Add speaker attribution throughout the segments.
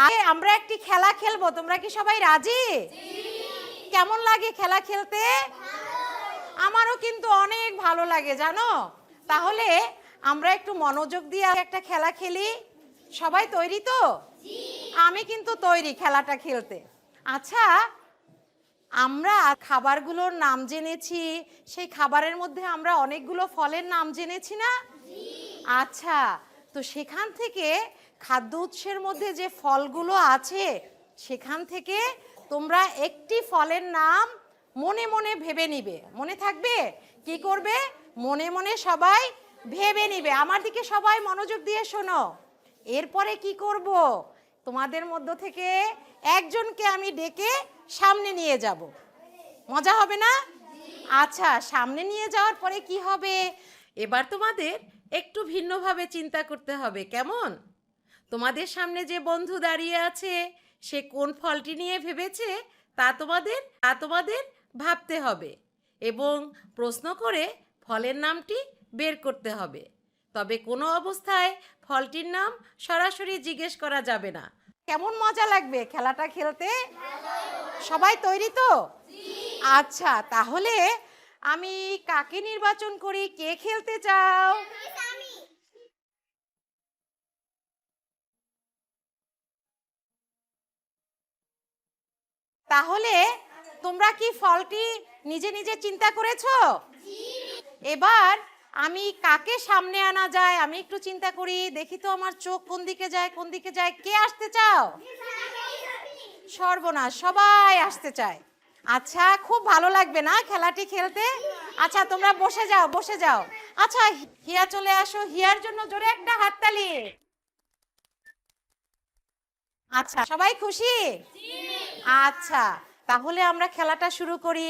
Speaker 1: আরে আমরা একটি খেলা খেলবো, তোমরা কি সবাই রাজি? কেমন লাগে খেলা খেলতে? আমারও কিন্তু অনেক ভালো লাগে জানো। তাহলে আমরা একটু মনোযোগ দিয়ে একটা খেলা খেলি। সবাই তৈরি তো? আমি কিন্তু তৈরি খেলাটা খেলতে। আচ্ছা, আমরা খাবারগুলোর নাম জেনেছি, সেই খাবারের মধ্যে আমরা অনেকগুলো ফলের নাম জেনেছি না? আচ্ছা, তো সেখান থেকে খাদ্য উৎসের মধ্যে যে ফলগুলো আছে সেখান থেকে তোমরা একটি ফলের নাম মনে মনে ভেবে নিবে। মনে থাকবে? কি করবে? মনে মনে সবাই ভেবে নিবে। আমার দিকে সবাই মনোযোগ দিয়ে শোনো। এরপরে কি করব? তোমাদের মধ্য থেকে একজনকে আমি ডেকে সামনে নিয়ে যাব। মজা হবে না? আচ্ছা, সামনে নিয়ে যাওয়ার পরে কি হবে? এবার তোমাদের একটু ভিন্নভাবে চিন্তা করতে হবে। কেমন? তোমাদের সামনে যে বন্ধু দাঁড়িয়ে আছে সে কোন ফলটি নিয়ে ভেবেছে তা তোমাদের ভাবতে হবে এবং প্রশ্ন করে ফলের নামটি বের করতে হবে। তবে কোনো অবস্থায় ফলটির নাম সরাসরি জিজ্ঞেস করা যাবে না। কেমন মজা লাগবে খেলাটা খেলতে? সবাই তৈরি তো? আচ্ছা, তাহলে আমি কাকে নির্বাচন করি? কে খেলতে চাও? তাহলে তোমরা কি ফলটি নিজে নিজে চিন্তা করেছো? এবার আমি কাকে সামনে আনা যায় আমি একটু চিন্তা করি। দেখি তো আমার চোখ কোন দিকে যায়, কোন দিকে যায়। কে আসতে চাও? সর্বনাশ, সবাই আসতে চায়। আচ্ছা, খুব ভালো লাগবে না খেলাটি খেলতে? আচ্ছা, তোমরা বসে যাও, বসে যাও। আচ্ছা, হিয়া চলে আসো। হিয়ার জন্য জোরে একটা হাততালি। আচ্ছা, সবাই খুশি? আচ্ছা, তাহলে আমরা খেলাটা শুরু করি।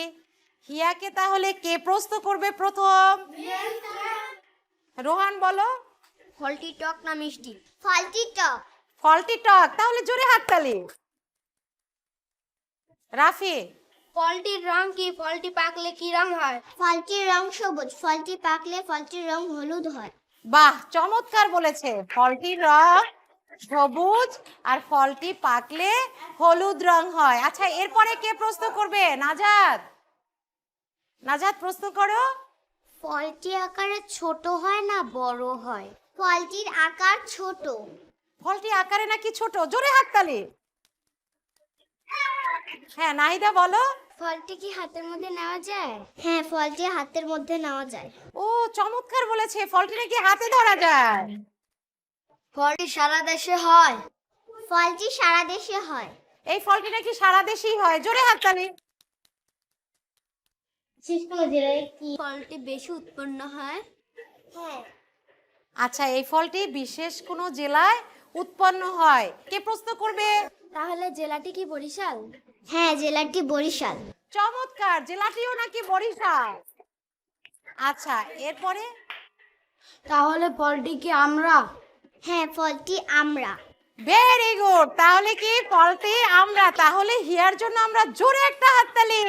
Speaker 1: হিয়াকে তাহলে কে প্রশ্ন করবে প্রথম? রোহান বলো।
Speaker 2: ফলটি টক না মিষ্টি? ফলটি টক।
Speaker 1: ফলটি টক, তাহলে জোরে হাততালি। রাফি।
Speaker 2: ফলটির রং কি? ফলটি পাকলে কি রং হয়? ফলটির রং সবুজ। ফলটি পাকলে ফলটির রং হলুদ হয়।
Speaker 1: বাহ, চমৎকার বলেছে। ফলটির রং সবুজ আর ফলটি পাকলে হলুদ রং হয়। আচ্ছা, এরপরে কে প্রশ্ন করবে? নাজাত। নাজাত প্রশ্ন করো।
Speaker 2: ফলটি আকারে ছোট হয় না বড় হয়? ফলটির আকার ছোট।
Speaker 1: ফলটি আকারে নাকি ছোট? জোরে হাততালি। হ্যাঁ, নাহিদা বলো।
Speaker 2: ফলটি কি হাতের মধ্যে নেওয়া যায়? হ্যাঁ, ফলটি হাতের মধ্যে নেওয়া যায়।
Speaker 1: ও, চমৎকার বলেছে। ফলটি নাকি হাতে ধরা যায়।
Speaker 2: ফলটি সারা দেশে হয়? ফলটি সারা দেশে হয়।
Speaker 1: এই ফলটি নাকি সারা দেশেই হয়। জোরে হাততালি।
Speaker 2: ফলটি বেশি উৎপন্ন হয়? হ্যাঁ।
Speaker 1: আচ্ছা, এই ফলটি বিশেষ কোনো জেলায় উৎপন্ন হয়। কে প্রশ্ন করবে?
Speaker 2: তাহলে জেলাটি কি বরিশাল? হ্যাঁ, জেলাটি বরিশাল।
Speaker 1: চমৎকার, জেলাটিও নাকি বরিশাল। আচ্ছা, এরপরে?
Speaker 2: তাহলে ফলটি কি আমরা? হ্যাঁ, ফলটি আমরা।
Speaker 1: Very good. তাহলে কি ফলটি আমরা? তাহলে হিয়ার জন্য আমরা জোরে একটা হাততালি।